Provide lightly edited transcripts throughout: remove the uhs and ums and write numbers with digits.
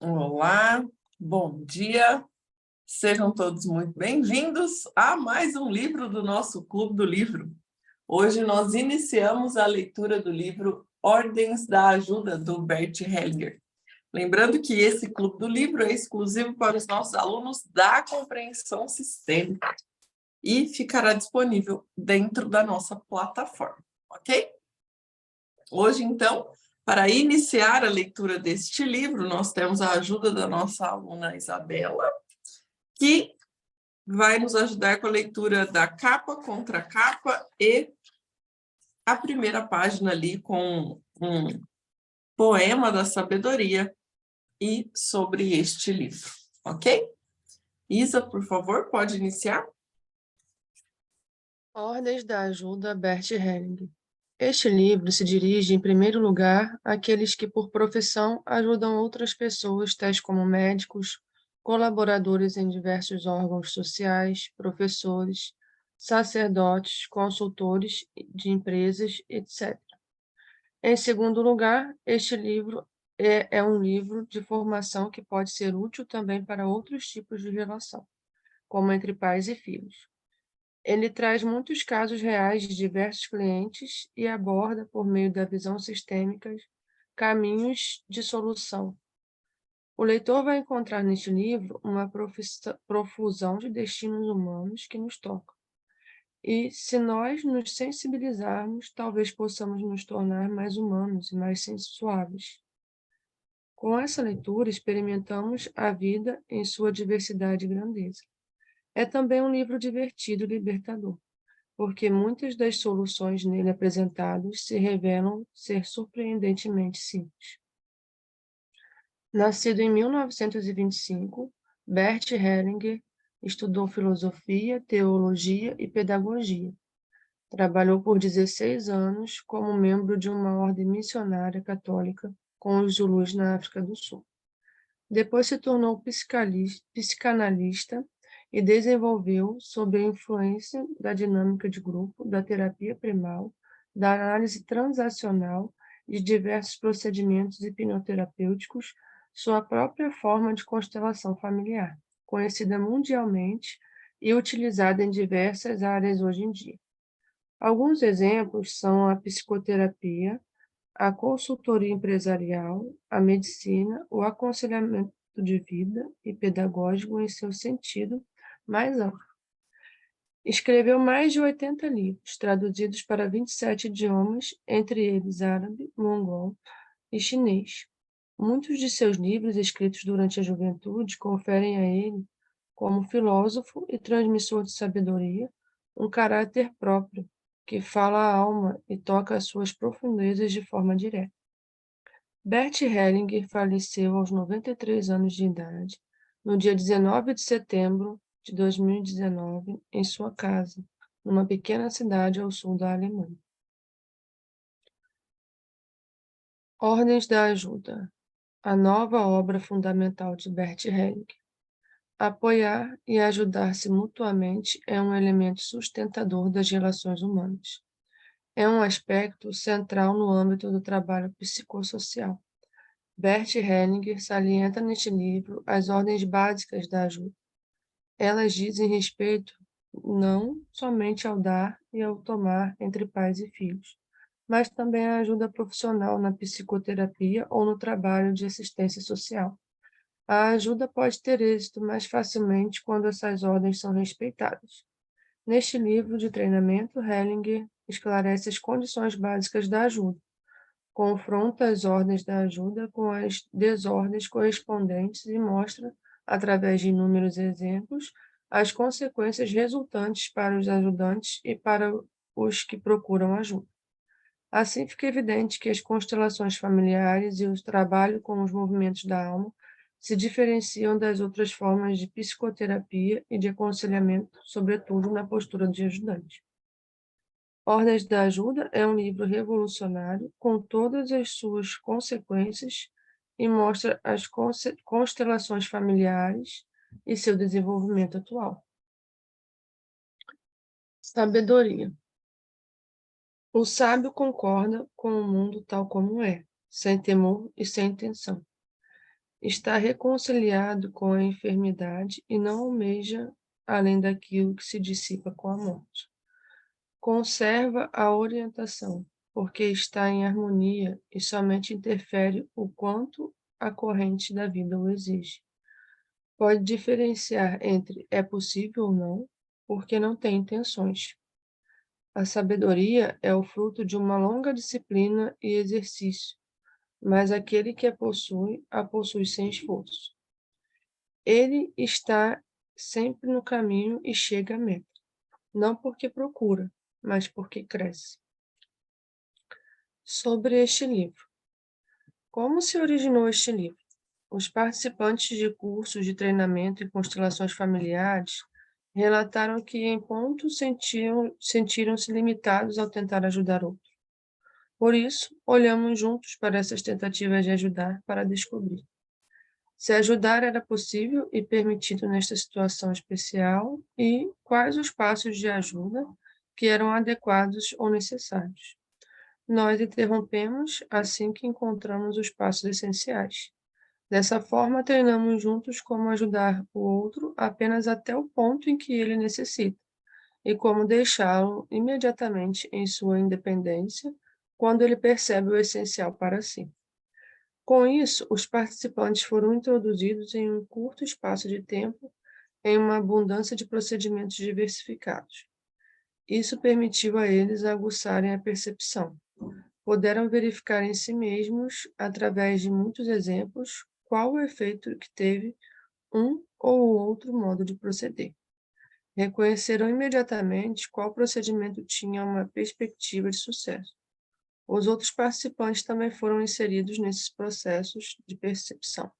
Olá, bom dia, sejam todos muito bem-vindos a mais um livro do nosso Clube do Livro. Hoje nós iniciamos a leitura do livro Ordens da Ajuda, do Bert Hellinger. Lembrando que esse Clube do Livro é exclusivo para os nossos alunos da compreensão sistêmica e ficará disponível dentro da nossa plataforma, ok? Hoje, então, para iniciar a leitura deste livro, nós temos a ajuda da nossa aluna Isabela, que vai nos ajudar com a leitura da capa, contracapa e a primeira página ali com um poema da sabedoria e sobre este livro, ok? Isa, por favor, pode iniciar? Ordens da Ajuda, Bert Hellinger. Este livro se dirige, em primeiro lugar, àqueles que, por profissão, ajudam outras pessoas, tais como médicos, colaboradores em diversos órgãos sociais, professores, sacerdotes, consultores de empresas, etc. Em segundo lugar, este livro é um livro de formação que pode ser útil também para outros tipos de relação, como entre pais e filhos. Ele traz muitos casos reais de diversos clientes e aborda, por meio da visão sistêmica, caminhos de solução. O leitor vai encontrar neste livro uma profusão de destinos humanos que nos tocam. E, se nós nos sensibilizarmos, talvez possamos nos tornar mais humanos e mais sensuáveis. Com essa leitura, experimentamos a vida em sua diversidade e grandeza. É também um livro divertido e libertador, porque muitas das soluções nele apresentadas se revelam ser surpreendentemente simples. Nascido em 1925, Bert Hellinger estudou filosofia, teologia e pedagogia. Trabalhou por 16 anos como membro de uma ordem missionária católica com os Zulus na África do Sul. Depois se tornou psicanalista e desenvolveu, sob a influência da dinâmica de grupo, da terapia primal, da análise transacional e de diversos procedimentos hipnoterapêuticos, sua própria forma de constelação familiar, conhecida mundialmente e utilizada em diversas áreas hoje em dia. Alguns exemplos são a psicoterapia, a consultoria empresarial, a medicina, o aconselhamento de vida e pedagógico em seu sentido mais amplo. Escreveu mais de 80 livros, traduzidos para 27 idiomas, entre eles árabe, mongol e chinês. Muitos de seus livros, escritos durante a juventude, conferem a ele, como filósofo e transmissor de sabedoria, um caráter próprio, que fala à alma e toca as suas profundezas de forma direta. Bert Hellinger faleceu aos 93 anos de idade, no dia 19 de setembro de 2019, em sua casa, numa pequena cidade ao sul da Alemanha. Ordens da Ajuda. A nova obra fundamental de Bert Hellinger. Apoiar e ajudar-se mutuamente é um elemento sustentador das relações humanas. É um aspecto central no âmbito do trabalho psicossocial. Bert Hellinger salienta neste livro as ordens básicas da ajuda. Elas dizem respeito não somente ao dar e ao tomar entre pais e filhos, mas também à ajuda profissional na psicoterapia ou no trabalho de assistência social. A ajuda pode ter êxito mais facilmente quando essas ordens são respeitadas. Neste livro de treinamento, Hellinger esclarece as condições básicas da ajuda, confronta as ordens da ajuda com as desordens correspondentes e mostra, através de inúmeros exemplos, as consequências resultantes para os ajudantes e para os que procuram ajuda. Assim fica evidente que as constelações familiares e o trabalho com os movimentos da alma se diferenciam das outras formas de psicoterapia e de aconselhamento, sobretudo na postura de ajudante. Ordens da Ajuda é um livro revolucionário com todas as suas consequências e mostra as constelações familiares e seu desenvolvimento atual. Sabedoria. O sábio concorda com o mundo tal como é, sem temor e sem intenção. Está reconciliado com a enfermidade e não almeja além daquilo que se dissipa com a morte. Conserva a orientação, porque está em harmonia e somente interfere o quanto a corrente da vida o exige. Pode diferenciar entre é possível ou não, porque não tem intenções. A sabedoria é o fruto de uma longa disciplina e exercício, mas aquele que a possui sem esforço. Ele está sempre no caminho e chega à meta, não porque procura, mas porque cresce. Sobre este livro. Como se originou este livro? Os participantes de cursos de treinamento em constelações familiares relataram que, em pontos, sentiram-se limitados ao tentar ajudar outros. Por isso, olhamos juntos para essas tentativas de ajudar para descobrir se ajudar era possível e permitido nesta situação especial e quais os passos de ajuda que eram adequados ou necessários. Nós interrompemos assim que encontramos os passos essenciais. Dessa forma, treinamos juntos como ajudar o outro apenas até o ponto em que ele necessita e como deixá-lo imediatamente em sua independência quando ele percebe o essencial para si. Com isso, os participantes foram introduzidos em um curto espaço de tempo em uma abundância de procedimentos diversificados. Isso permitiu a eles aguçarem a percepção. Puderam verificar em si mesmos, através de muitos exemplos, qual o efeito que teve um ou outro modo de proceder. Reconheceram imediatamente qual procedimento tinha uma perspectiva de sucesso. Os outros participantes também foram inseridos nesses processos de percepção.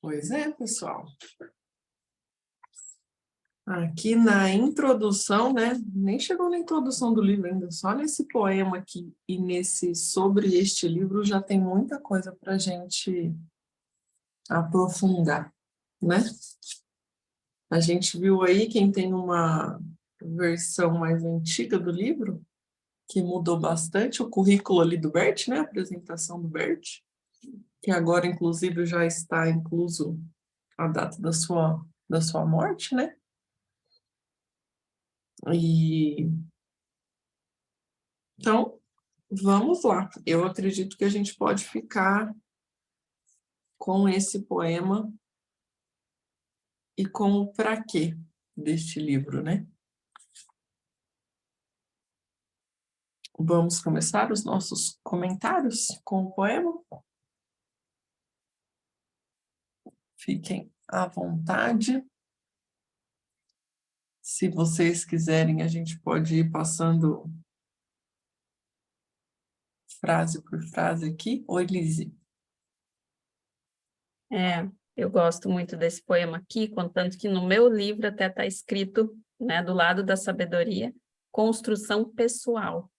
Pois é, pessoal. Aqui na introdução, né? Nem chegou na introdução do livro ainda, só nesse poema aqui e nesse sobre este livro já tem muita coisa para a gente aprofundar, né? A gente viu aí, quem tem uma versão mais antiga do livro, que mudou bastante o currículo ali do Bert, né? A apresentação do Bert, que agora, inclusive, já está incluso a data da sua morte, né? E então, vamos lá. Eu acredito que a gente pode ficar com esse poema e com o para quê deste livro, né? Vamos começar os nossos comentários com o poema? Fiquem à vontade. Se vocês quiserem, a gente pode ir passando frase por frase aqui. Oi, Lise. Eu gosto muito desse poema aqui, contanto que no meu livro até está escrito, né, do lado da sabedoria, construção pessoal.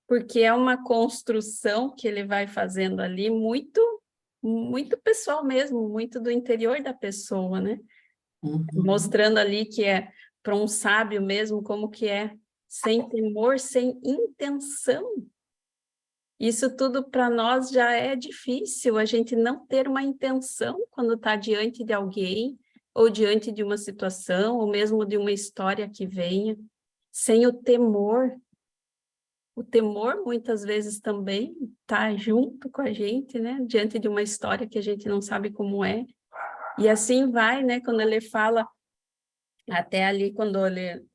Porque é uma construção que ele vai fazendo ali muito, muito pessoal mesmo, muito do interior da pessoa, né? Mostrando ali que é para um sábio mesmo, como que é, sem temor, sem intenção. Isso tudo para nós já é difícil, a gente não ter uma intenção quando está diante de alguém, ou diante de uma situação, ou mesmo de uma história que venha, sem o temor. O temor, muitas vezes, também está junto com a gente, né? Diante de uma história que a gente não sabe como é. E assim vai, né? Quando ele fala, até ali,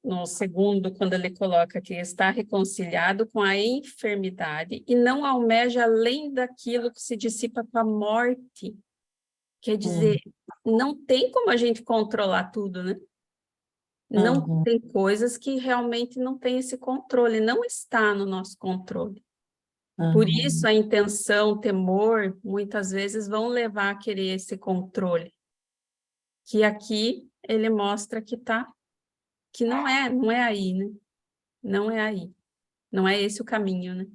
no segundo, quando ele coloca que está reconciliado com a enfermidade e não almeja além daquilo que se dissipa com a morte. Quer dizer, não tem como a gente controlar tudo, né? Não tem coisas que realmente não tem esse controle, não está no nosso controle. Por isso, a intenção, o temor, muitas vezes vão levar a querer esse controle. Que aqui ele mostra que não é aí, né? Não é aí. Não é esse o caminho, né?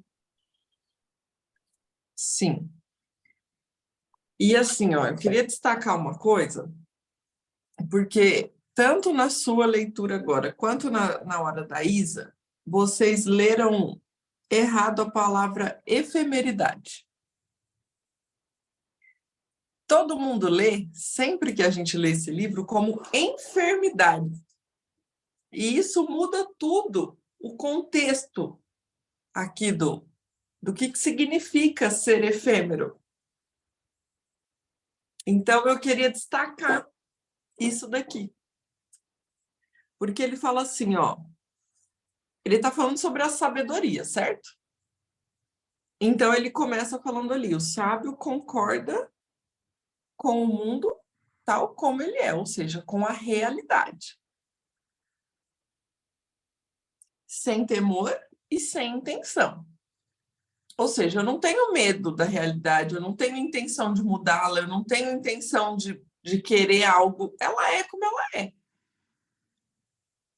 Sim. E assim, ó, eu queria destacar uma coisa, porque tanto na sua leitura agora, quanto na hora da Isa, vocês leram errado a palavra efemeridade. Todo mundo lê, sempre que a gente lê esse livro, como enfermidade. E isso muda tudo, o contexto aqui do que significa ser efêmero. Então, eu queria destacar isso daqui. Porque ele fala assim, ó, ele está falando sobre a sabedoria, certo? Então, ele começa falando ali, o sábio concorda com o mundo tal como ele é, ou seja, com a realidade. Sem temor e sem intenção. Ou seja, eu não tenho medo da realidade, eu não tenho intenção de mudá-la, eu não tenho intenção de querer algo. Ela é como ela é.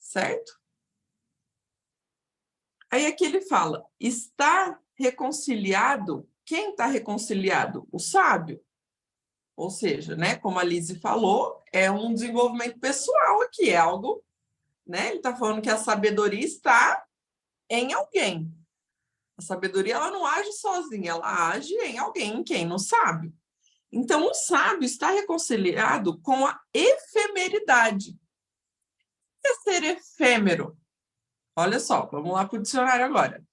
Certo? Aí aqui ele fala, está reconciliado. Quem está reconciliado? O sábio. Ou seja, né, como a Lise falou, é um desenvolvimento pessoal aqui, é algo, né? Ele está falando que a sabedoria está em alguém. A sabedoria, ela não age sozinha, ela age em alguém, em quem? No sábio. Então, o sábio está reconciliado com a efemeridade. O que é ser efêmero? Olha só, vamos lá para o dicionário agora.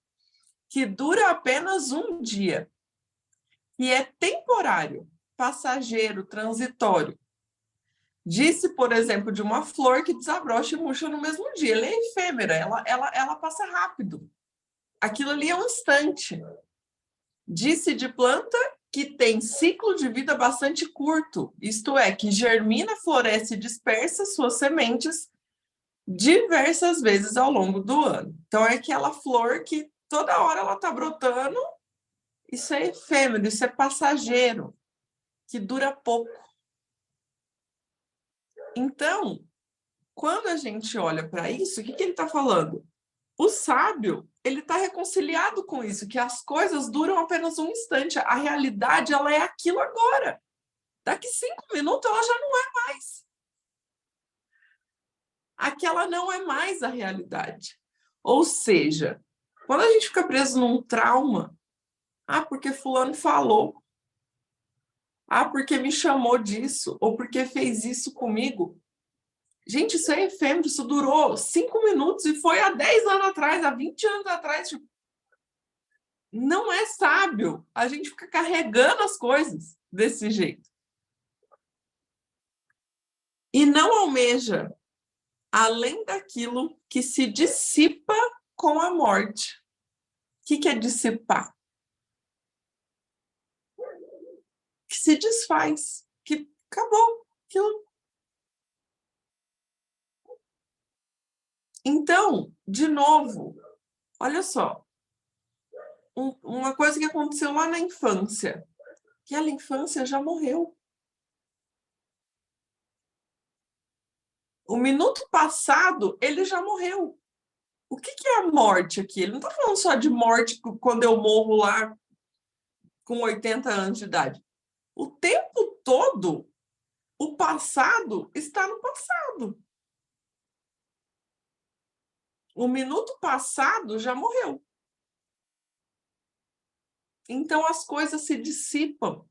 Que dura apenas um dia, e é temporário, passageiro, transitório. Disse, por exemplo, de uma flor que desabrocha e murcha no mesmo dia. Ela é efêmera, ela passa rápido. Aquilo ali é um instante. Disse de planta que tem ciclo de vida bastante curto, isto é, que germina, floresce e dispersa suas sementes diversas vezes ao longo do ano. Então, é aquela flor que toda hora ela está brotando. Isso é efêmero, isso é passageiro, que dura pouco. Então, quando a gente olha para isso, o que ele está falando? O sábio, ele está reconciliado com isso, que as coisas duram apenas um instante. A realidade, ela é aquilo agora. Daqui 5 minutos, ela já não é mais. Aquela não é mais a realidade. Ou seja, quando a gente fica preso num trauma, porque fulano falou, porque me chamou disso, ou porque fez isso comigo. Gente, isso é efêmero, isso durou 5 minutos e foi há 10 anos atrás, há 20 anos atrás. Tipo, não é sábio a gente ficar carregando as coisas desse jeito. E não almeja além daquilo que se dissipa com a morte. O que é dissipar? Que se desfaz, que acabou aquilo. Então, de novo, olha só, uma coisa que aconteceu lá na infância. Aquela infância já morreu. O minuto passado, ele já morreu. O que é a morte aqui? Ele não está falando só de morte quando eu morro lá com 80 anos de idade. O tempo todo, o passado está no passado. O minuto passado já morreu. Então, as coisas se dissipam.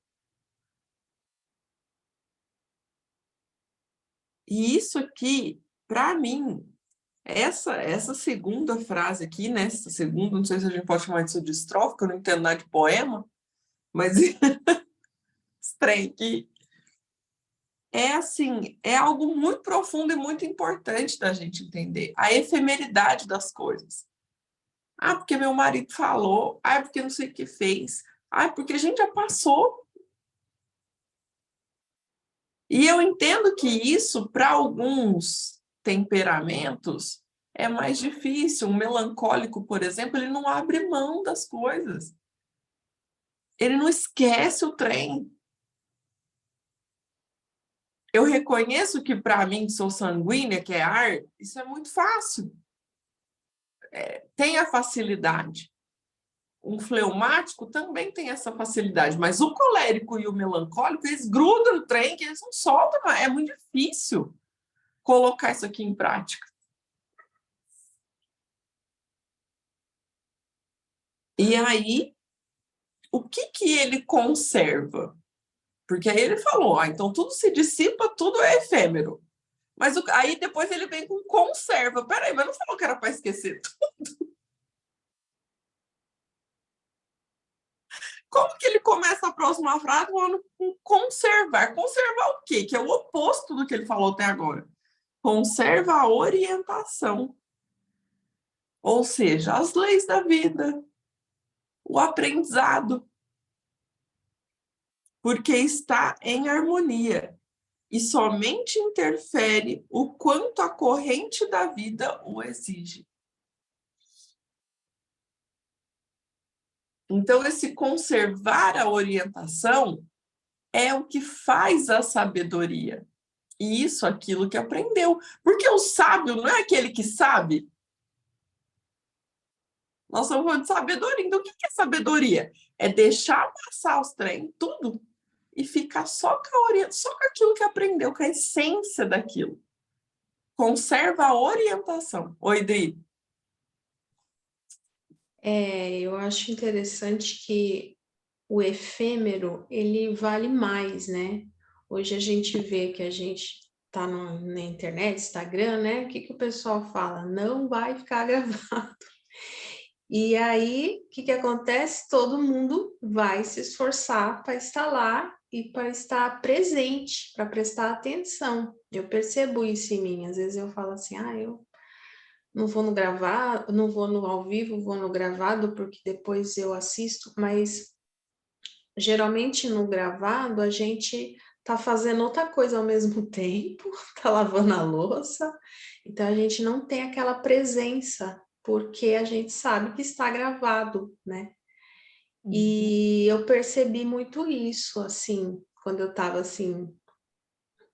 E isso aqui, para mim, essa segunda frase aqui, né? Essa segunda, não sei se a gente pode chamar disso de estrofe, porque eu não entendo nada de poema, mas esse trem aqui é assim, é algo muito profundo e muito importante da gente entender. A efemeridade das coisas. Porque meu marido falou, porque não sei o que fez, porque a gente já passou. E eu entendo que isso, para alguns temperamentos, é mais difícil. Um melancólico, por exemplo, ele não abre mão das coisas. Ele não esquece o trem. Eu reconheço que, para mim, que sou sanguínea, que é ar, isso é muito fácil. Tem a facilidade. Um fleumático também tem essa facilidade, mas o colérico e o melancólico, eles grudam no trem, que eles não soltam, é muito difícil. colocar isso aqui em prática. E aí, o que ele conserva? Porque aí ele falou, então tudo se dissipa, tudo é efêmero. Mas aí depois ele vem com conserva. Peraí, mas não falou que era para esquecer tudo? Como que ele começa a próxima frase falando com conservar? Conservar o quê? Que é o oposto do que ele falou até agora. Conserva a orientação. Ou seja, as leis da vida. O aprendizado. Porque está em harmonia. E somente interfere o quanto a corrente da vida o exige. Então, esse conservar a orientação é o que faz a sabedoria. E isso, aquilo que aprendeu. Porque o sábio não é aquele que sabe. Nós estamos falando de sabedoria. Então, o que é sabedoria? É deixar passar os trem, tudo, e ficar só com aquilo que aprendeu, com a essência daquilo. Conserva a orientação. Oi, Dri. Eu acho interessante que o efêmero, ele vale mais, né? Hoje a gente vê que a gente tá na internet, Instagram, né? O que o pessoal fala? Não vai ficar gravado. E aí, o que acontece? Todo mundo vai se esforçar para estar lá e para estar presente, para prestar atenção. Eu percebo isso em mim. Às vezes eu falo assim, eu não vou no gravado, não vou no ao vivo, vou no gravado, porque depois eu assisto, mas geralmente no gravado a gente tá fazendo outra coisa ao mesmo tempo, tá lavando a louça, então a gente não tem aquela presença, porque a gente sabe que está gravado, né? E eu percebi muito isso, assim, quando eu tava assim,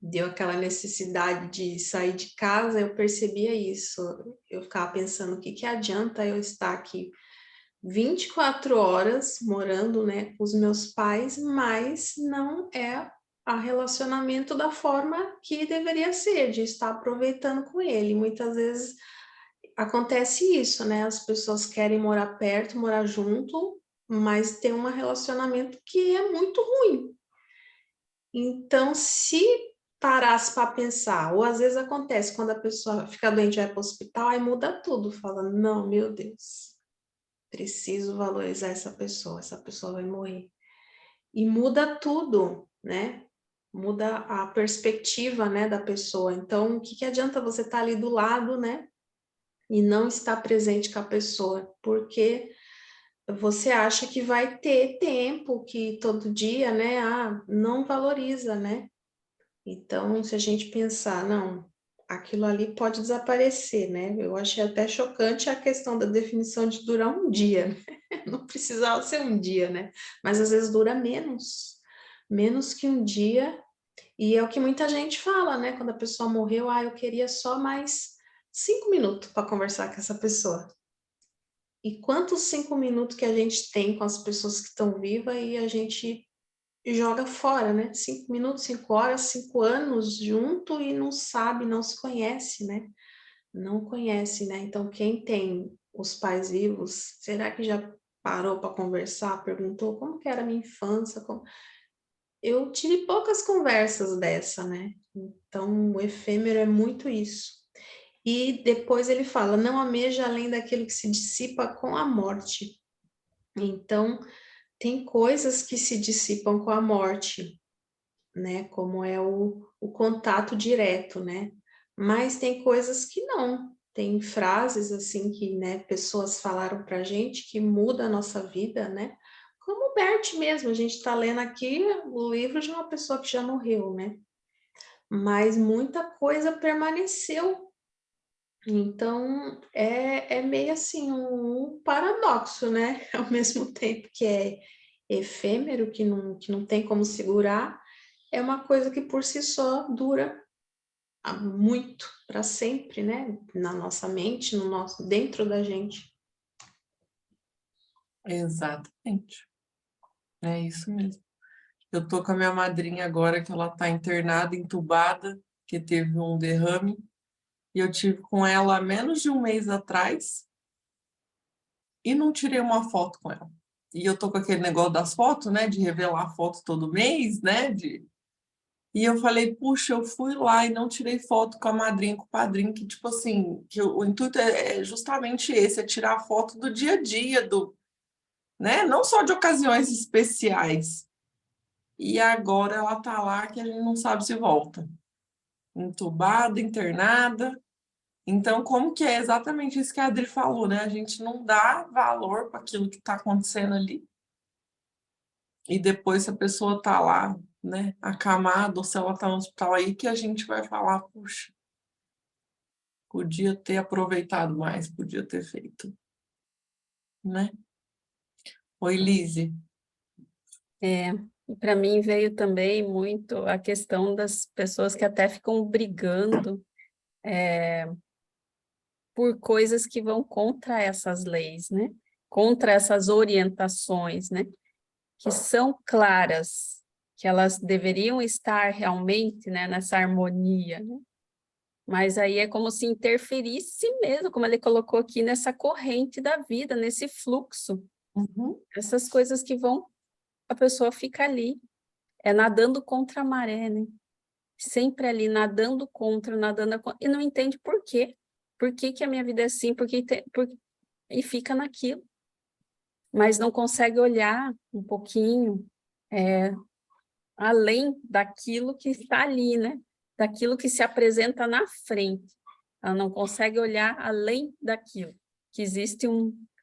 deu aquela necessidade de sair de casa, eu percebia isso. Eu ficava pensando, o que adianta eu estar aqui 24 horas morando, né, com os meus pais, mas não é a relacionamento da forma que deveria ser, de estar aproveitando com ele. Muitas vezes acontece isso, né? As pessoas querem morar perto, morar junto, mas tem um relacionamento que é muito ruim. Então, se parasse para pensar, ou às vezes acontece quando a pessoa fica doente e vai para o hospital, aí muda tudo, fala, não, meu Deus, preciso valorizar essa pessoa vai morrer. E muda tudo, né? Muda a perspectiva, né, da pessoa. Então, o que adianta você estar ali do lado, né, e não estar presente com a pessoa? Porque você acha que vai ter tempo, que todo dia, né, não valoriza, né? Então, se a gente pensar, não, aquilo ali pode desaparecer, né? Eu achei até chocante a questão da definição de durar um dia, né? Não precisava ser um dia, né? Mas às vezes dura menos que um dia, e é o que muita gente fala, né? Quando a pessoa morreu, eu queria só mais 5 minutos para conversar com essa pessoa. E quantos 5 minutos que a gente tem com as pessoas que estão vivas e a gente joga fora, né? 5 minutos, 5 horas, 5 anos junto e não sabe, não se conhece, né? Não conhece, né? Então, quem tem os pais vivos, será que já parou para conversar? Perguntou como que era a minha infância? Eu tive poucas conversas dessa, né? Então, o efêmero é muito isso. E depois ele fala, não ameja além daquilo que se dissipa com a morte. Então, tem coisas que se dissipam com a morte, né? Como é o contato direto, né? Mas tem coisas que não. Tem frases assim que, né, pessoas falaram pra gente que muda a nossa vida, né? Como o Bert mesmo, a gente está lendo aqui o livro de uma pessoa que já morreu, né? Mas muita coisa permaneceu. Então, é meio assim um paradoxo, né? Ao mesmo tempo que é efêmero, que não tem como segurar, é uma coisa que por si só dura muito, para sempre, né? Na nossa mente, dentro da gente. Exatamente. É isso mesmo. Eu tô com a minha madrinha agora, que ela tá internada, entubada, que teve um derrame, e eu tive com ela há menos de um mês atrás, e não tirei uma foto com ela. E eu tô com aquele negócio das fotos, né, de revelar foto todo mês, né, E eu falei, puxa, eu fui lá e não tirei foto com a madrinha, com o padrinho, que tipo assim, que o intuito é justamente esse, é tirar foto do dia a dia, né? Não só de ocasiões especiais. E agora ela tá lá que a gente não sabe se volta. Entubada, internada. Então, como que é exatamente isso que a Adri falou, né? A gente não dá valor para aquilo que está acontecendo ali. E depois, se a pessoa está lá, né, acamada, ou se ela está no hospital aí, que a gente vai falar, puxa, podia ter aproveitado mais, podia ter feito, né? Oi, Lise. Para mim veio também muito a questão das pessoas que até ficam brigando por coisas que vão contra essas leis, né? Contra essas orientações, né? Que são claras, que elas deveriam estar realmente, né, nessa harmonia, né? Mas aí é como se interferisse mesmo, como ele colocou aqui, nessa corrente da vida, nesse fluxo. Uhum. Essas coisas que vão, a pessoa fica ali, nadando contra a maré, né? Sempre ali, nadando contra, e não entende por quê. Por que que a minha vida é assim? E fica naquilo. Mas não consegue olhar um pouquinho além daquilo que está ali, né? Daquilo que se apresenta na frente. Ela não consegue olhar além daquilo, que existe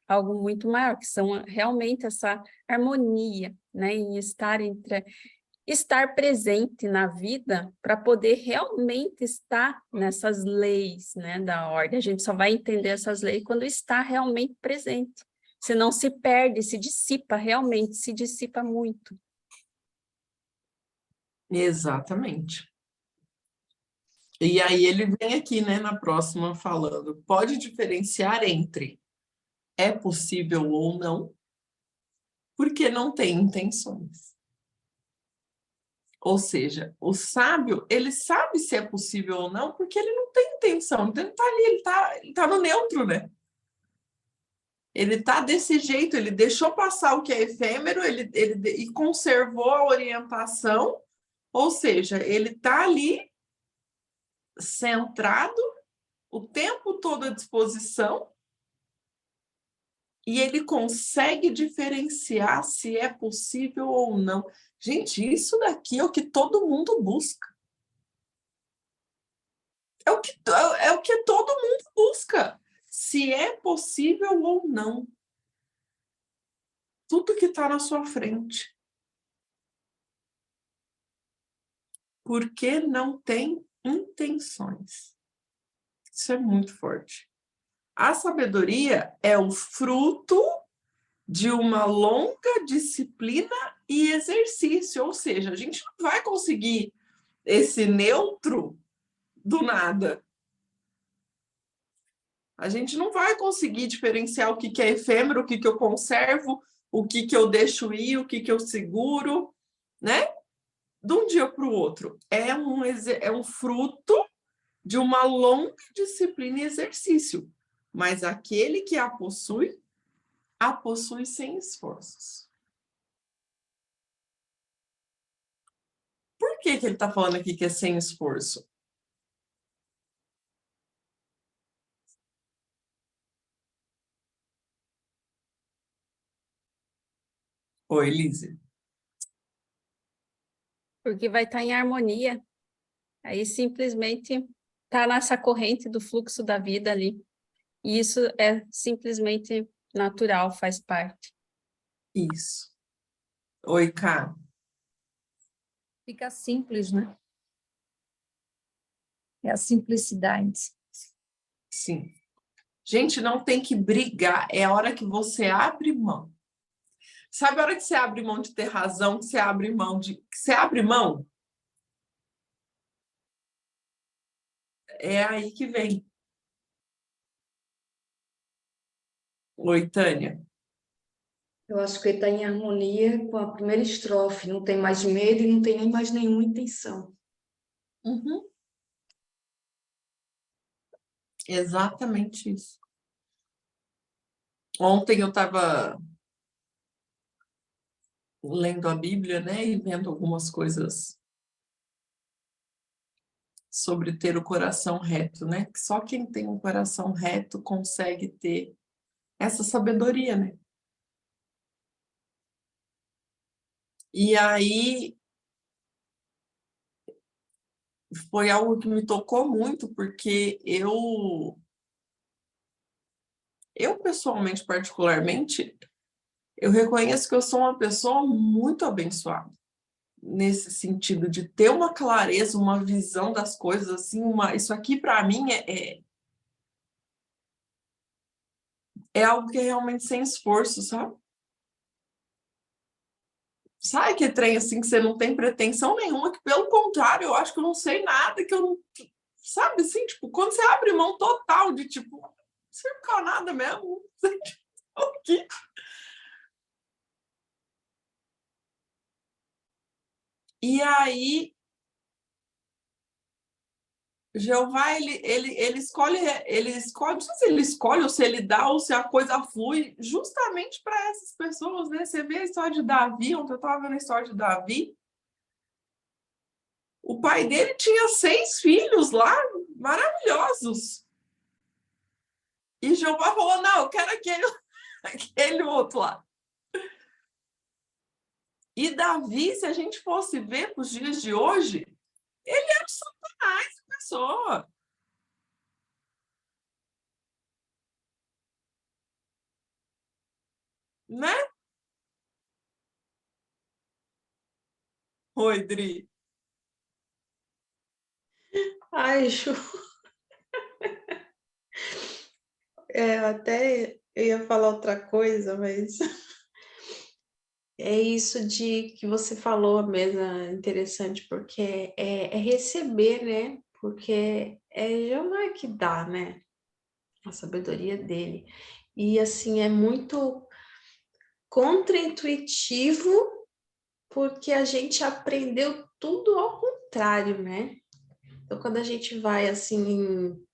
algo muito maior, que são realmente essa harmonia, né? Em estar presente na vida para poder realmente estar nessas leis, né, da ordem. A gente só vai entender essas leis quando está realmente presente. Senão se perde, se dissipa, realmente se dissipa muito. Exatamente. E aí ele vem aqui, né, na próxima falando, pode diferenciar entre é possível ou não, porque não tem intenções. Ou seja, o sábio, ele sabe se é possível ou não, porque ele não tem intenção. Então, ele está ali, ele tá no neutro, né? Ele está desse jeito, ele deixou passar o que é efêmero, e conservou a orientação, ou seja, ele está ali centrado, o tempo todo à disposição, e ele consegue diferenciar se é possível ou não. Gente, isso daqui é o que todo mundo busca. É o que todo mundo busca. Se é possível ou não. Tudo que está na sua frente. Porque não tem intenções. Isso é muito forte. A sabedoria é o fruto de uma longa disciplina e exercício. Ou seja, a gente não vai conseguir esse neutro do nada. A gente não vai conseguir diferenciar o que é efêmero, o que eu conservo, o que eu deixo ir, o que eu seguro, né? De um dia para o outro. É um fruto de uma longa disciplina e exercício. Mas aquele que a possui sem esforços. Por que ele está falando aqui que é sem esforço? Oi, Lise. Porque vai estar em harmonia. Aí simplesmente está nessa corrente do fluxo da vida ali. E isso é simplesmente natural, faz parte. Isso. Oi, Cá. Fica simples, né? É a simplicidade. Sim. Gente, não tem que brigar. É a hora que você abre mão. Sabe a hora que você abre mão de ter razão, que você abre mão de... Que você abre mão? É aí que vem. Oi, Tânia. Eu acho que ele está em harmonia com a primeira estrofe. Não tem mais medo e não tem nem mais nenhuma intenção. Uhum. Exatamente isso. Ontem eu estava lendo a Bíblia, né, e vendo algumas coisas sobre ter o coração reto, né? Que só quem tem um coração reto consegue ter essa sabedoria, né? E aí foi algo que me tocou muito, porque eu pessoalmente, particularmente, eu reconheço que eu sou uma pessoa muito abençoada, nesse sentido de ter uma clareza, uma visão das coisas, assim, isso aqui para mim é algo que é realmente sem esforço, sabe? Sabe que trem assim que você não tem pretensão nenhuma, que pelo contrário, eu acho que eu não sei nada, que eu não. Sabe assim, tipo, quando você abre mão total de tipo, não serve pra nada mesmo, não sei o quê. E aí, Jeová, ele escolhe, não sei se ele escolhe, ou se ele dá, ou se a coisa flui, justamente para essas pessoas, né? Você vê a história de Davi, ontem eu estava vendo a história de Davi, o pai dele tinha 6 filhos lá, maravilhosos. E Jeová falou, não, eu quero aquele outro lá. E Davi, se a gente fosse ver para os dias de hoje, ele era o Satanás da pessoa. Né? Oi, Dri. Ai, Ju, eu até ia falar outra coisa, mas é isso de que você falou mesmo, é interessante, porque é receber, né? Porque é Jeová que dá, né? A sabedoria dele. E assim, é muito contraintuitivo, porque a gente aprendeu tudo ao contrário, né? Então, quando a gente vai assim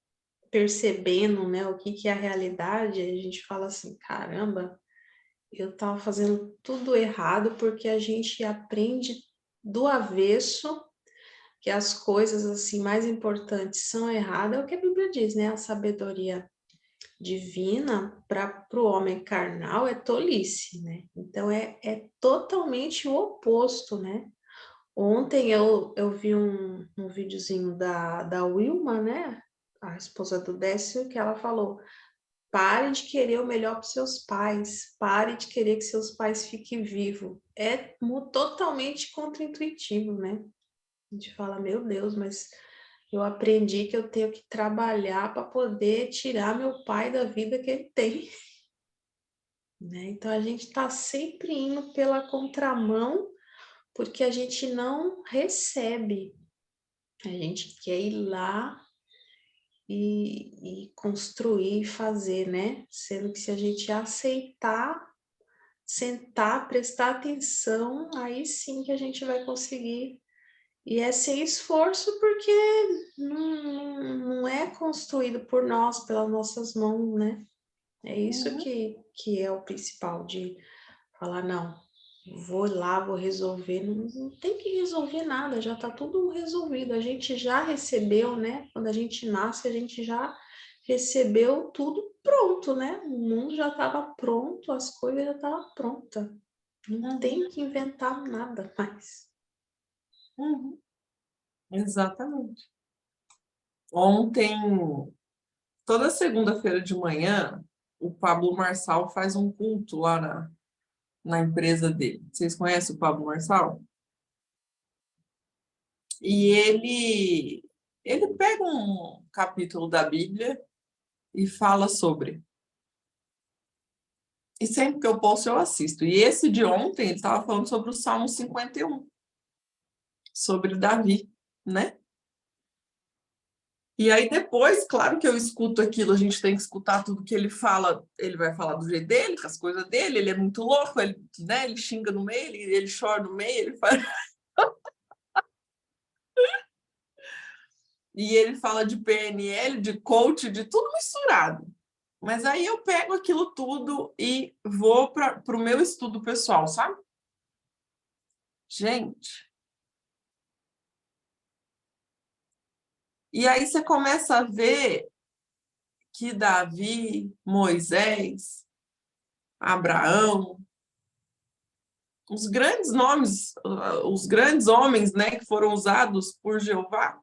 percebendo, né, o que é a realidade, a gente fala assim, caramba, eu estava fazendo tudo errado, porque a gente aprende do avesso que as coisas assim mais importantes são erradas, é o que a Bíblia diz, né? A sabedoria divina para o homem carnal é tolice, né? Então é totalmente o oposto, né? Ontem eu vi um videozinho da Wilma, né? A esposa do Décio, que ela falou: pare de querer o melhor para os seus pais, pare de querer que seus pais fiquem vivos. É totalmente contraintuitivo, né? A gente fala, meu Deus, mas eu aprendi que eu tenho que trabalhar para poder tirar meu pai da vida que ele tem. Né? Então a gente está sempre indo pela contramão porque a gente não recebe. A gente quer ir lá e construir, fazer, né? Sendo que se a gente aceitar, sentar, prestar atenção, aí sim que a gente vai conseguir. E é sem esforço, porque não é construído por nós, pelas nossas mãos, né? É isso que é o principal, de falar, não, vou lá, vou resolver. Não tem que resolver nada, já está tudo resolvido. A gente já recebeu, né? Quando a gente nasce, a gente já recebeu tudo pronto, né? O mundo já estava pronto, as coisas já estavam prontas. Não tem que inventar nada mais. Exatamente. Ontem, toda segunda-feira de manhã, o Pablo Marçal faz um culto lá na empresa dele. Vocês conhecem o Pablo Marçal? E ele pega um capítulo da Bíblia e fala sobre. E sempre que eu posso, eu assisto. E esse de ontem, ele estava falando sobre o Salmo 51, sobre Davi, né? E aí depois, claro que eu escuto aquilo, a gente tem que escutar tudo que ele fala, ele vai falar do jeito dele, com as coisas dele, ele é muito louco, ele, né, ele xinga no meio, ele chora no meio, ele faz... e ele fala de PNL, de coach, de tudo misturado. Mas aí eu pego aquilo tudo e vou para o meu estudo pessoal, sabe? Gente. E aí você começa a ver que Davi, Moisés, Abraão, os grandes nomes, os grandes homens, né, que foram usados por Jeová,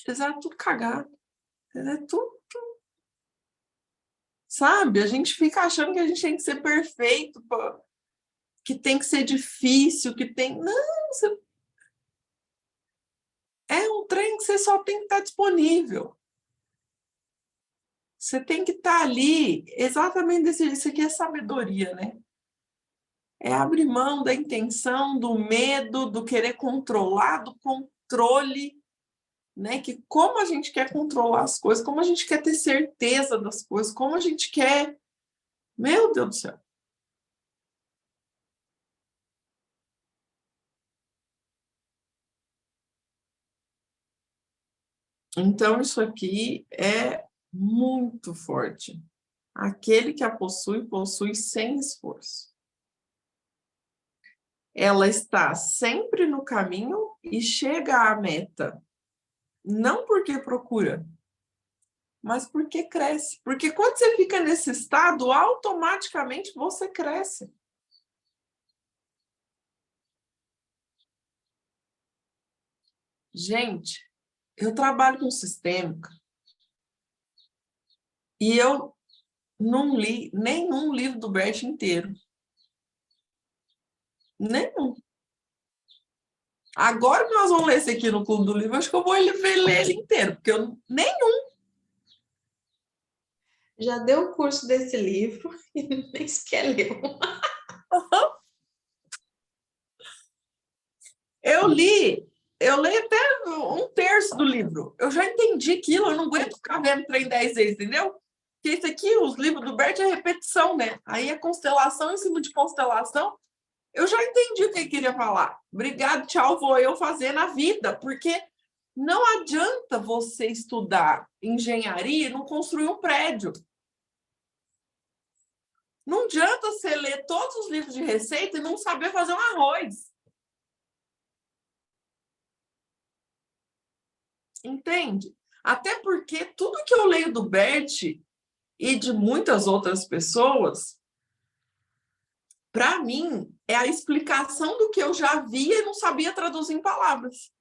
eles eram tudo cagado. Eles eram tudo. Sabe? A gente fica achando que a gente tem que ser perfeito, pô, que tem que ser difícil, que tem. Não, você... é um trem que você só tem que estar disponível. Você tem que estar ali exatamente desse jeito. Isso aqui é sabedoria, né? É abrir mão da intenção, do medo, do querer controlar, do controle, né? Que como a gente quer controlar as coisas, como a gente quer ter certeza das coisas, como a gente quer... Meu Deus do céu. Então, isso aqui é muito forte. Aquele que a possui, possui sem esforço. Ela está sempre no caminho e chega à meta. Não porque procura, mas porque cresce. Porque quando você fica nesse estado, automaticamente você cresce. Gente, eu trabalho com sistêmica e eu não li nenhum livro do Bert inteiro. Nenhum. Agora que nós vamos ler esse aqui no Clube do Livro, acho que eu vou ler ele inteiro, porque eu nenhum. Já deu o curso desse livro e nem sequer leu. Eu leio até um terço do livro. Eu já entendi aquilo, eu não aguento ficar vendo trem 10 vezes, entendeu? Porque isso aqui, os livros do Bert é repetição, né? Aí é constelação em cima de constelação. Eu já entendi o que ele queria falar. Obrigado, tchau, vou eu fazer na vida, porque não adianta você estudar engenharia e não construir um prédio. Não adianta você ler todos os livros de receita e não saber fazer um arroz. Entende? Até porque tudo que eu leio do Bert e de muitas outras pessoas, para mim, é a explicação do que eu já via e não sabia traduzir em palavras.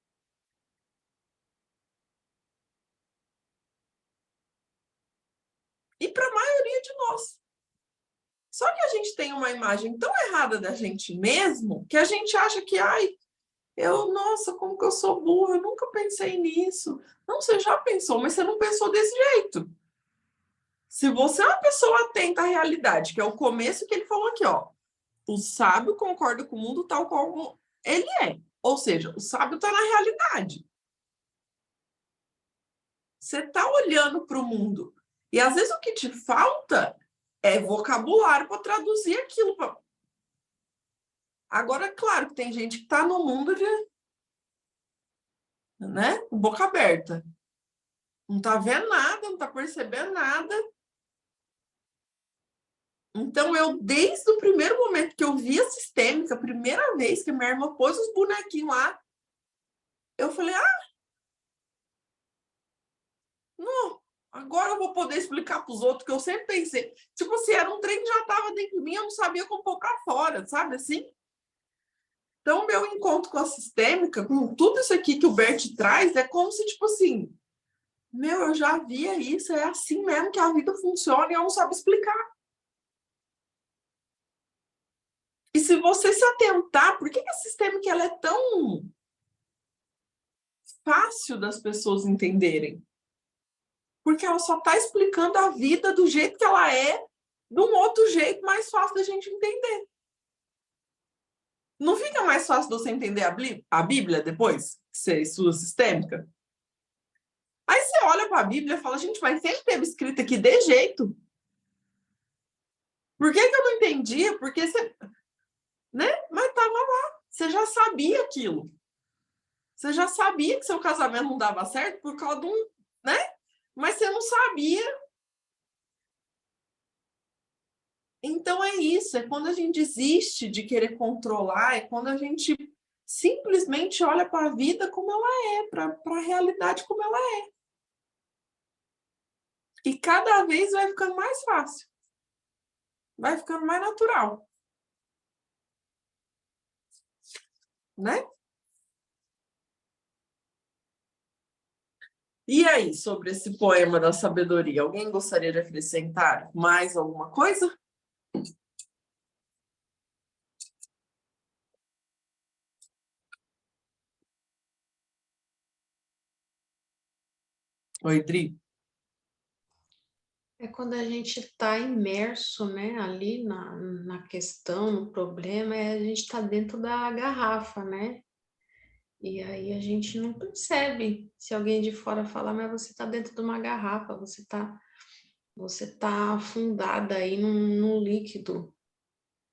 E para a maioria de nós. Só que a gente tem uma imagem tão errada da gente mesmo que a gente acha que, nossa, como que eu sou burra, eu nunca pensei nisso. Não, você já pensou, mas você não pensou desse jeito. Se você é uma pessoa atenta à realidade, que é o começo que ele falou aqui, ó. O sábio concorda com o mundo tal como ele é. Ou seja, o sábio está na realidade. Você está olhando para o mundo. E às vezes o que te falta é vocabulário para traduzir aquilo. Agora, claro que tem gente que está no mundo de... né? Boca aberta. Não está vendo nada, não está percebendo nada. Então, eu, desde o primeiro momento que eu vi a sistêmica, a primeira vez que minha irmã pôs os bonequinhos lá, eu falei, não, agora eu vou poder explicar para os outros, que eu sempre pensei. Tipo assim, era um trem que já estava dentro de mim, eu não sabia como pôr para fora, sabe assim? Então, meu encontro com a sistêmica, com tudo isso aqui que o Bert traz, é como se, tipo assim, eu já via isso, é assim mesmo que a vida funciona e eu não sabia explicar. E se você se atentar, por que a sistêmica ela é tão fácil das pessoas entenderem? Porque ela só está explicando a vida do jeito que ela é, de um outro jeito mais fácil da gente entender. Não fica mais fácil de você entender a Bíblia depois que você estuda sistêmica? Aí você olha para a Bíblia e fala, gente, mas sempre teve escrito aqui de jeito. Por que eu não entendia? Porque você... né? Mas estava lá. Você já sabia aquilo. Você já sabia que seu casamento não dava certo por causa de um, né? Mas você não sabia. Então é isso, é quando a gente desiste de querer controlar, é quando a gente simplesmente olha para a vida como ela é, para a realidade como ela é. E cada vez vai ficando mais fácil. Vai ficando mais natural. Né? E aí, sobre esse poema da sabedoria, alguém gostaria de acrescentar mais alguma coisa? Oi, Dri. É quando a gente está imerso, né, ali na questão, no problema, a gente está dentro da garrafa, né? E aí a gente não percebe se alguém de fora falar, mas você está dentro de uma garrafa, você tá afundada aí num líquido.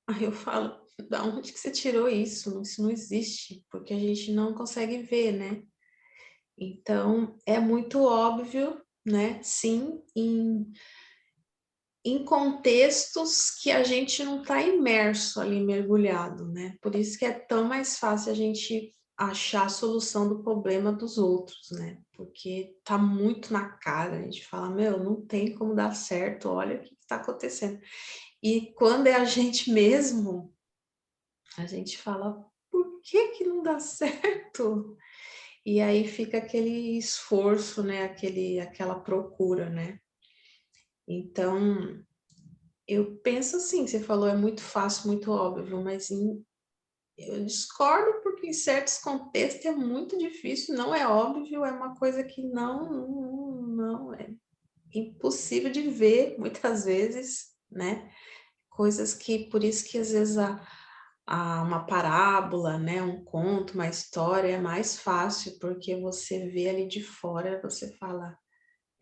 Aí eu falo, da onde que você tirou isso? Isso não existe, porque a gente não consegue ver, né? Então, é muito óbvio, né? Sim, em contextos que a gente não está imerso ali, mergulhado, né? Por isso que é tão mais fácil a gente achar a solução do problema dos outros, né? Porque tá muito na cara, a gente fala, meu, não tem como dar certo, olha o que está acontecendo. E quando é a gente mesmo, a gente fala, por que que não dá certo? E aí fica aquele esforço, né? Aquela procura, né? Então, eu penso assim, você falou, é muito fácil, muito óbvio, mas eu discordo porque em certos contextos é muito difícil, não é óbvio, é uma coisa que não é impossível de ver muitas vezes, né? Coisas que, por isso que às vezes uma parábola, né, um conto, uma história é mais fácil, porque você vê ali de fora, você fala,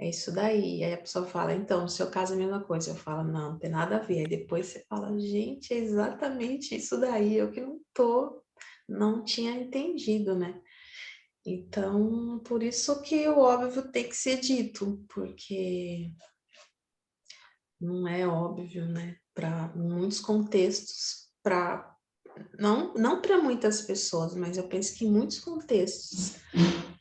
é isso daí. Aí a pessoa fala, então, no seu caso é a mesma coisa. Eu falo, não, não tem nada a ver. Aí depois você fala, gente, é exatamente isso daí. Eu que não tinha entendido, né? Então, por isso que o óbvio tem que ser dito, porque não é óbvio, né? Para muitos contextos, não para muitas pessoas, mas eu penso que em muitos contextos,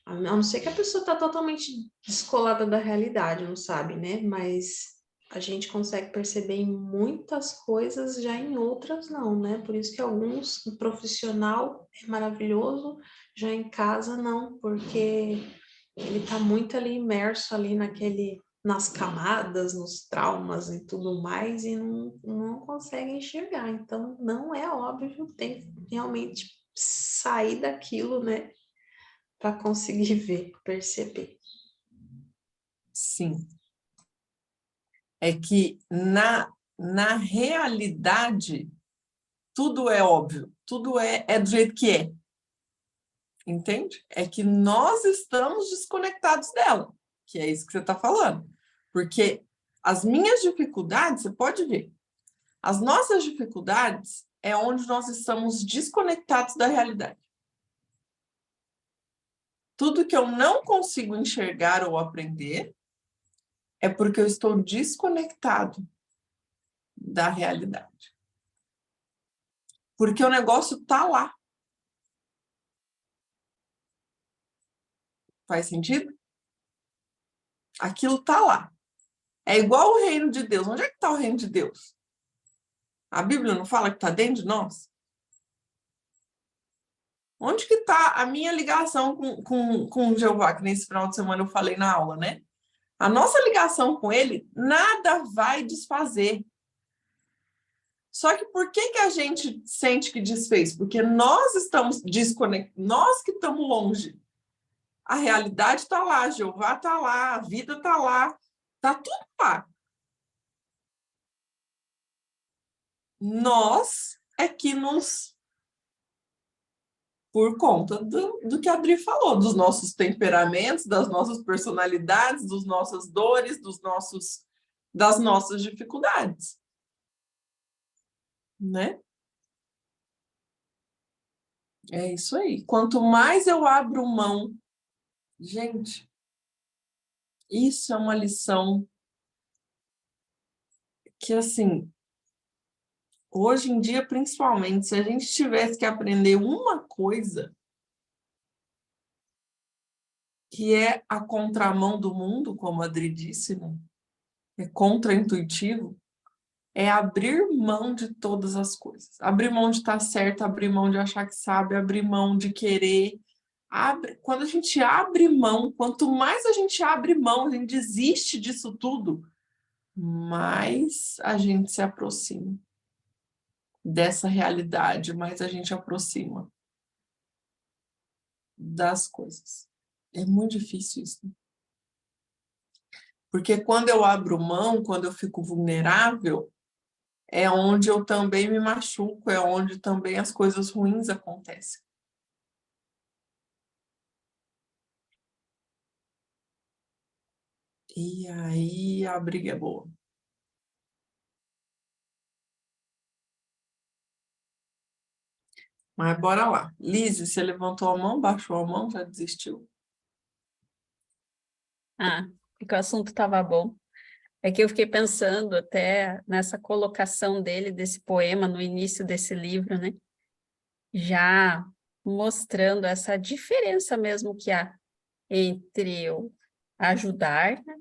a não ser que a pessoa está totalmente descolada da realidade, não sabe, né? Mas a gente consegue perceber em muitas coisas, já em outras não, né? Por isso que alguns, um profissional é maravilhoso, já em casa não, porque ele está muito ali imerso ali nas camadas, nos traumas e tudo mais, e não consegue enxergar. Então, não é óbvio, tem que realmente sair daquilo, né? Para conseguir ver, perceber. Sim. É que na realidade tudo é óbvio, tudo é do jeito que é. Entende? É que nós estamos desconectados dela, que é isso que você está falando. Porque as minhas dificuldades, você pode ver, as nossas dificuldades é onde nós estamos desconectados da realidade. Tudo que eu não consigo enxergar ou aprender é porque eu estou desconectado da realidade. Porque o negócio está lá. Faz sentido? Aquilo está lá. É igual o reino de Deus. Onde é que está o reino de Deus? A Bíblia não fala que está dentro de nós? Onde que está a minha ligação com o Jeová, que nesse final de semana eu falei na aula, né? A nossa ligação com ele, nada vai desfazer. Só que por que a gente sente que desfez? Porque nós estamos desconectados, nós que estamos longe. A realidade está lá, Jeová está lá, a vida está lá, está tudo lá. Nós é que por conta do que a Adri falou, dos nossos temperamentos, das nossas personalidades, das nossas dores, das nossas dificuldades. Né? É isso aí. Quanto mais eu abro mão, gente, isso é uma lição que, assim, hoje em dia, principalmente, se a gente tivesse que aprender uma coisa, que é a contramão do mundo, como a Adri disse, né? É contraintuitivo, é abrir mão de todas as coisas. Abrir mão de estar certo, abrir mão de achar que sabe, abrir mão de querer. Quando a gente abre mão, quanto mais a gente abre mão, a gente desiste disso tudo, mais a gente se aproxima dessa realidade, mais a gente aproxima das coisas. É muito difícil isso, né? Porque quando eu abro mão, quando eu fico vulnerável, é onde eu também me machuco, é onde também as coisas ruins acontecem. E aí a briga é boa. Mas bora lá. Lise, você levantou a mão, baixou a mão, já desistiu? Porque o assunto estava bom. É que eu fiquei pensando até nessa colocação dele, desse poema, no início desse livro, né? Já mostrando essa diferença mesmo que há entre o ajudar, né,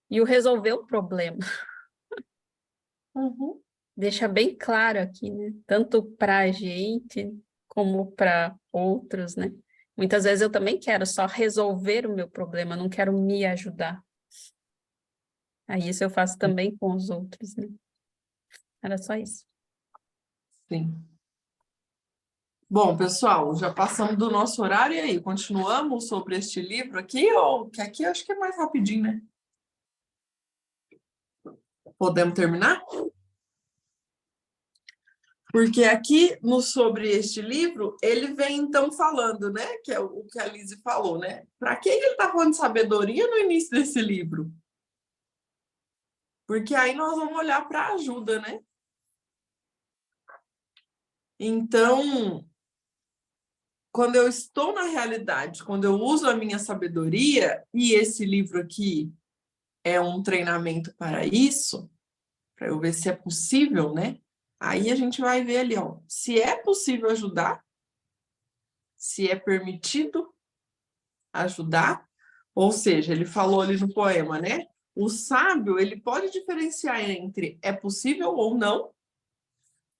e o resolver o problema. Uhum. Deixa bem claro aqui, né? Tanto para a gente como para outros, né? Muitas vezes eu também quero só resolver o meu problema, não quero me ajudar. Aí isso eu faço também com os outros, né? Era só isso. Sim. Bom, pessoal, já passamos do nosso horário e aí, continuamos sobre este livro aqui, ou que aqui eu acho que é mais rapidinho, né? Podemos terminar? Porque aqui, sobre este livro, ele vem então falando, né? Que é o que a Lise falou, né? Para que ele está falando de sabedoria no início desse livro? Porque aí nós vamos olhar para a ajuda, né? Então, quando eu estou na realidade, quando eu uso a minha sabedoria, e esse livro aqui é um treinamento para isso, para eu ver se é possível, né? Aí a gente vai ver ali, ó, se é possível ajudar, se é permitido ajudar, ou seja, ele falou ali no poema, né? O sábio, ele pode diferenciar entre é possível ou não,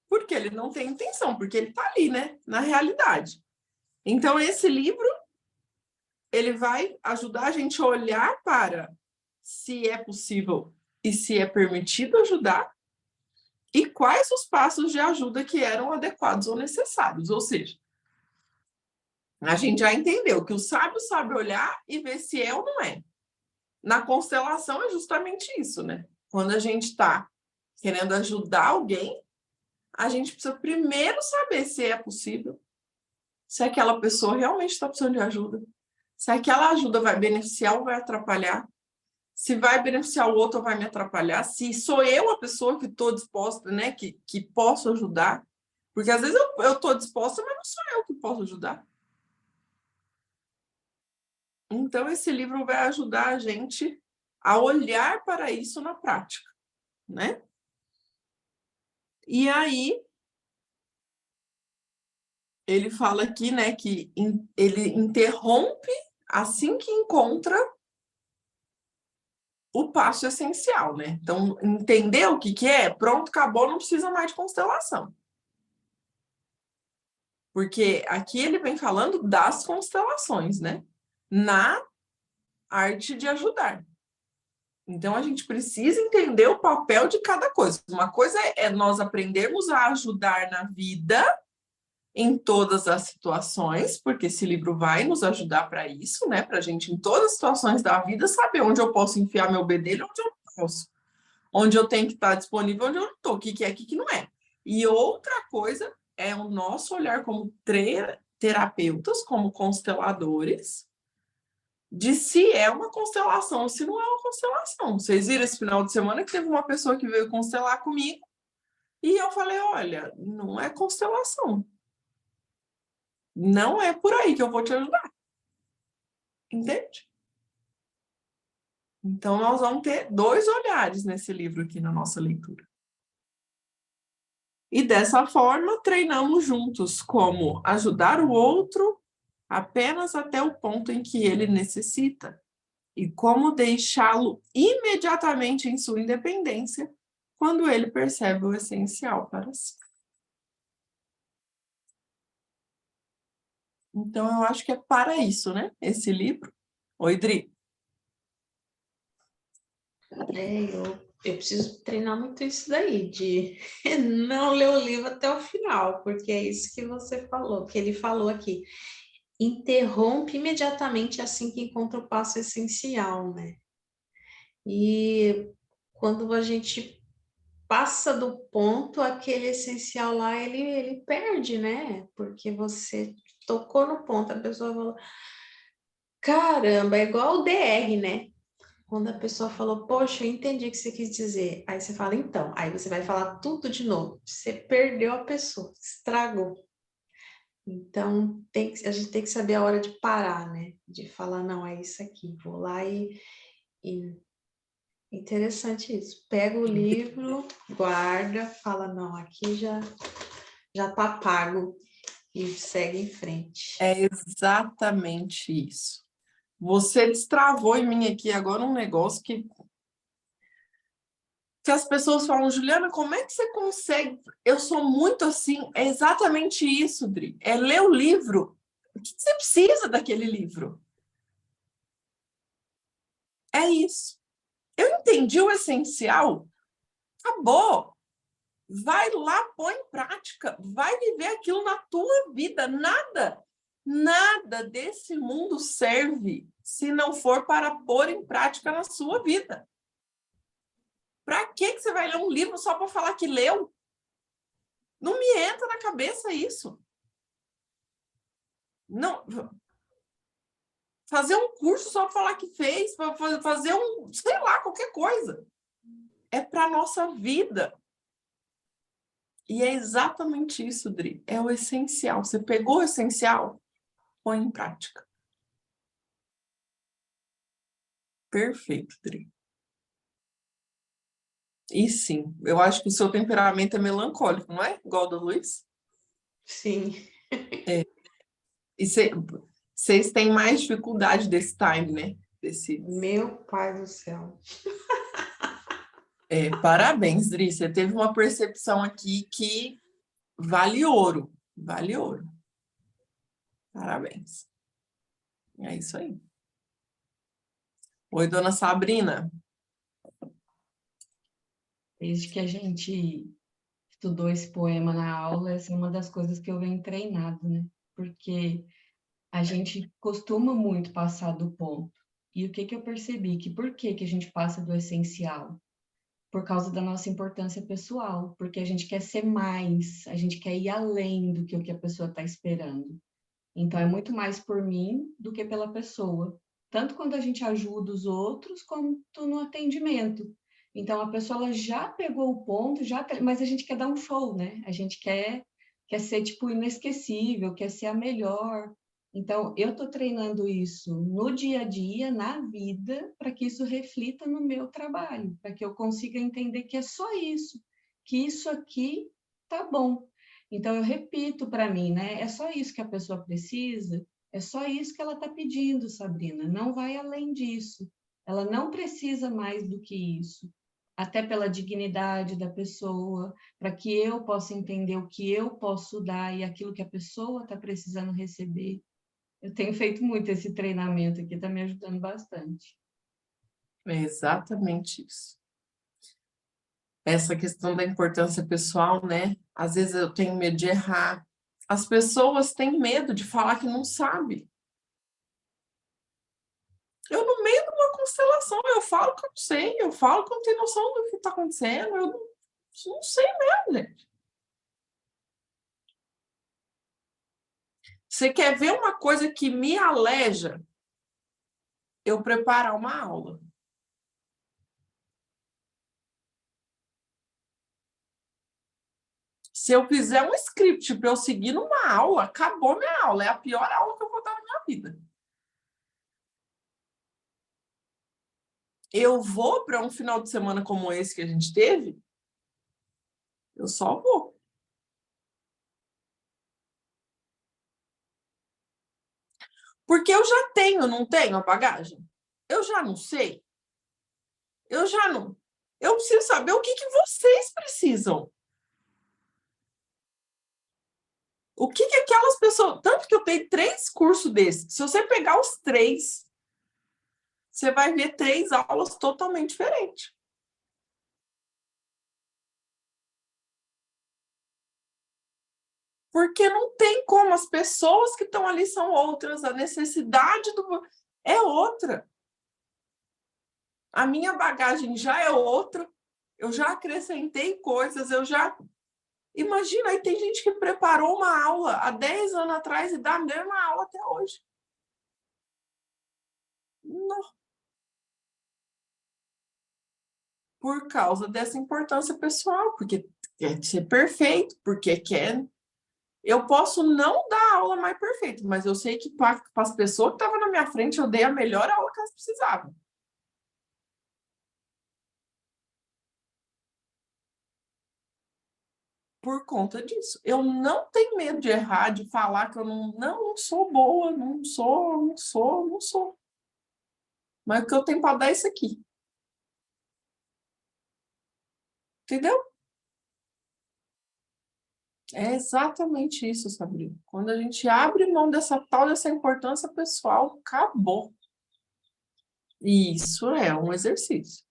porque ele não tem intenção, porque ele está ali, né? Na realidade. Então, esse livro, ele vai ajudar a gente a olhar para se é possível e se é permitido ajudar e quais os passos de ajuda que eram adequados ou necessários. Ou seja, a gente já entendeu que o sábio sabe olhar e ver se é ou não é. Na constelação é justamente isso, né? Quando a gente está querendo ajudar alguém, a gente precisa primeiro saber se é possível, se aquela pessoa realmente está precisando de ajuda, se aquela ajuda vai beneficiar ou vai atrapalhar, se vai beneficiar o outro ou vai me atrapalhar, se sou eu a pessoa que estou disposta, né, que posso ajudar, porque às vezes eu estou disposta, mas não sou eu que posso ajudar. Então, esse livro vai ajudar a gente a olhar para isso na prática, né? E aí, ele fala aqui, né, que ele interrompe assim que encontra o passo essencial, né? Então, entender o que é, pronto, acabou, não precisa mais de constelação. Porque aqui ele vem falando das constelações, né? Na arte de ajudar. Então, a gente precisa entender o papel de cada coisa. Uma coisa é nós aprendermos a ajudar na vida, em todas as situações, porque esse livro vai nos ajudar para isso, né? Para a gente, em todas as situações da vida, saber onde eu posso enfiar meu bedelho, onde eu não posso. Onde eu tenho que estar disponível, onde eu não estou. O que é, o que não é. E outra coisa é o nosso olhar como terapeutas, como consteladores, de se é uma constelação ou se não é uma constelação. Vocês viram esse final de semana que teve uma pessoa que veio constelar comigo e eu falei, olha, não é constelação. Não é por aí que eu vou te ajudar. Entende? Então, nós vamos ter 2 olhares nesse livro aqui na nossa leitura. E dessa forma, treinamos juntos como ajudar o outro apenas até o ponto em que ele necessita e como deixá-lo imediatamente em sua independência quando ele percebe o essencial para si. Então, eu acho que é para isso, né? Esse livro. Oi, Dri. Eu preciso treinar muito isso daí, de não ler o livro até o final, porque é isso que você falou, que ele falou aqui. Interrompe imediatamente assim que encontra o passo essencial, né? E quando a gente passa do ponto, aquele essencial lá, ele perde, né? Porque você tocou no ponto, a pessoa falou, caramba, é igual o DR, né? Quando a pessoa falou, poxa, eu entendi o que você quis dizer. Aí você fala, então. Aí você vai falar tudo de novo. Você perdeu a pessoa, estragou. Então, a gente tem que saber a hora de parar, né? De falar, não, é isso aqui. Vou lá e... Interessante isso. Pega o livro, guarda, fala, não, aqui já tá pago. E segue em frente. É exatamente isso. Você destravou em mim aqui agora um negócio que as pessoas falam, Juliana, como é que você consegue? Eu sou muito assim, é exatamente isso, Dri. É ler o livro. O que você precisa daquele livro? É isso. Eu entendi o essencial. Acabou. Vai lá, põe em prática. Vai viver aquilo na tua vida. Nada desse mundo serve se não for para pôr em prática na sua vida. Para que você vai ler um livro só para falar que leu? Não me entra na cabeça isso. Não, fazer um curso só para falar que fez, para fazer sei lá, qualquer coisa. É para a nossa vida. E é exatamente isso, Dri. É o essencial. Você pegou o essencial, põe em prática. Perfeito, Dri. E sim, eu acho que o seu temperamento é melancólico, não é? Igual ao do Luiz? Sim. E vocês têm mais dificuldade desse time, né? Meu pai do céu. Parabéns, Dri. Você teve uma percepção aqui que vale ouro. Vale ouro. Parabéns. É isso aí. Oi, dona Sabrina. Desde que a gente estudou esse poema na aula, essa é uma das coisas que eu venho treinado, né? Porque a gente costuma muito passar do ponto. E o que eu percebi? Que por que a gente passa do essencial? Por causa da nossa importância pessoal, porque a gente quer ser mais, a gente quer ir além do que o que a pessoa está esperando. Então, é muito mais por mim do que pela pessoa. Tanto quando a gente ajuda os outros, quanto no atendimento. Então, a pessoa ela já pegou o ponto, mas a gente quer dar um show, né? A gente quer ser, tipo, inesquecível, quer ser a melhor. Então, eu estou treinando isso no dia a dia, na vida, para que isso reflita no meu trabalho, para que eu consiga entender que é só isso, que isso aqui tá bom. Então, eu repito para mim, né? É só isso que a pessoa precisa, é só isso que ela está pedindo, Sabrina. Não vai além disso. Ela não precisa mais do que isso. Até pela dignidade da pessoa, para que eu possa entender o que eu posso dar e aquilo que a pessoa está precisando receber. Eu tenho feito muito esse treinamento aqui, está me ajudando bastante. É exatamente isso. Essa questão da importância pessoal, né? Às vezes eu tenho medo de errar. As pessoas têm medo de falar que não sabe. Eu, no meio de uma constelação, eu falo que eu não sei, eu falo que eu não tenho noção do que está acontecendo, eu não sei mesmo, gente. Você quer ver uma coisa que me aleja? Eu preparar uma aula. Se eu fizer um script para eu seguir numa aula, acabou minha aula. É a pior aula que eu vou dar na minha vida. Eu vou para um final de semana como esse que a gente teve, eu só vou. Porque eu já tenho, não tenho a bagagem? Eu já não sei. Eu já não. Eu preciso saber o que vocês precisam. O que aquelas pessoas... Tanto que eu tenho 3 cursos desses. Se você pegar os 3, você vai ver 3 aulas totalmente diferentes. Porque não tem como. As pessoas que estão ali são outras. A necessidade é outra. A minha bagagem já é outra. Eu já acrescentei coisas. Imagina, aí tem gente que preparou uma aula há 10 anos atrás e dá a mesma aula até hoje. Não. Por causa dessa importância pessoal, porque quer ser perfeito, porque quer... Eu posso não dar a aula mais perfeita, mas eu sei que para as pessoas que estavam na minha frente, eu dei a melhor aula que elas precisavam. Por conta disso. Eu não tenho medo de errar, de falar que eu não sou boa, não sou. Mas o que eu tenho para dar é isso aqui. Entendeu? É exatamente isso, Sabrina. Quando a gente abre mão dessa importância pessoal, acabou. E isso é um exercício.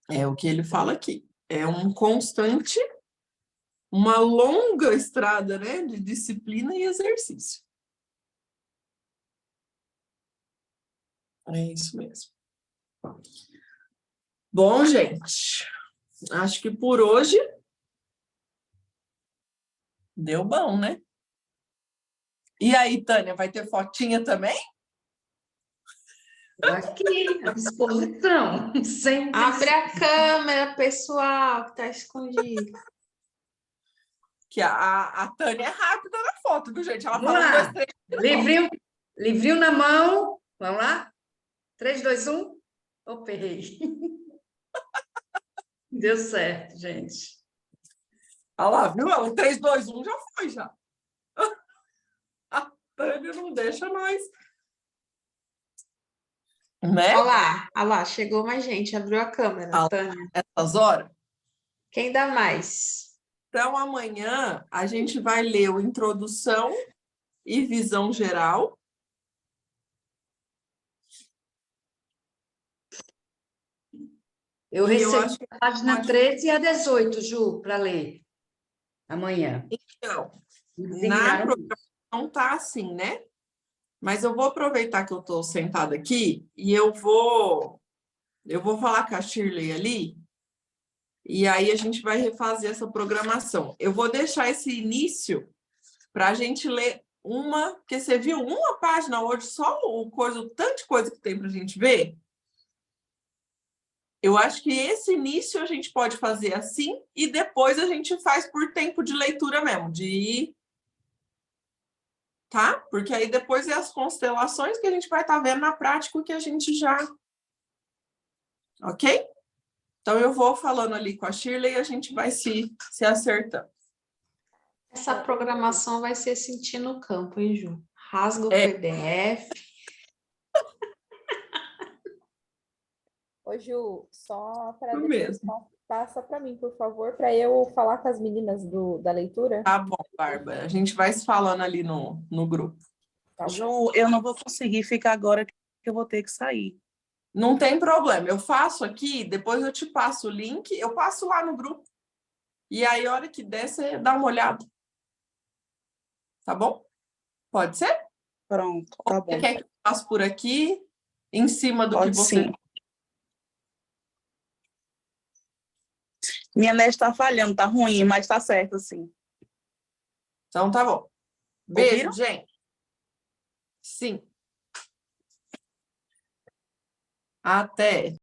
É o que ele fala aqui. É um constante, uma longa estrada, né, de disciplina e exercício. É isso mesmo. Bom, gente, acho que por hoje deu bom, né? E aí, Tânia, vai ter fotinha também? Aqui, à disposição. Sempre. Abre a câmera, pessoal, que está escondido. Que a Tânia é rápida na foto, viu, gente? Ela Vamos fala lá. 1, 2, 3. Livrinho na mão. Vamos lá? 3, 2, 1. Opa, errei. Deu certo, gente. Olha lá, viu? Ela 3, 2, 1 já foi, já. A Tânia não deixa nós. Né? Olha lá, chegou mais gente, abriu a câmera, Tânia. Essas horas. Quem dá mais? Então, amanhã a gente vai ler o Introdução e Visão Geral. Eu E recebi acho que a página 13 e a 18, Ju, para ler amanhã. então, Eles na terminaram. programação tá assim, né? Mas eu vou aproveitar que eu estou sentada aqui e eu vou falar com a Shirley ali, e aí a gente vai refazer essa programação. Eu vou deixar esse início para a gente ler porque você viu uma página hoje, só o tanto de coisa que tem para a gente ver. Eu acho que esse início a gente pode fazer assim, e depois a gente faz por tempo de leitura mesmo, de ir, tá? Porque aí depois é as constelações que a gente vai estar vendo na prática, que a gente já... Ok? Então, eu vou falando ali com a Shirley e a gente vai se acertando. Essa programação vai ser sentir no campo, hein, Ju? Rasga o É. PDF. Ô, Ju, só para Isso depois mesmo. passa para mim, por favor, para eu falar com as meninas da leitura. Tá bom, Bárbara. A gente vai se falando ali no grupo. Tá bom? Ju, eu não vou conseguir ficar agora, que eu vou ter que sair. Não tem problema. Eu faço aqui, depois eu te passo o link, eu passo lá no grupo. E aí, a hora que der, você dá uma olhada. Tá bom? Pode ser? Pronto, tá bom. Você quer que eu passe por aqui, em cima do Pode que você... sim. Minha net está falhando, tá ruim, mas tá certo, sim. Então, tá bom. Beijo, Ouviram? gente. Sim. Até.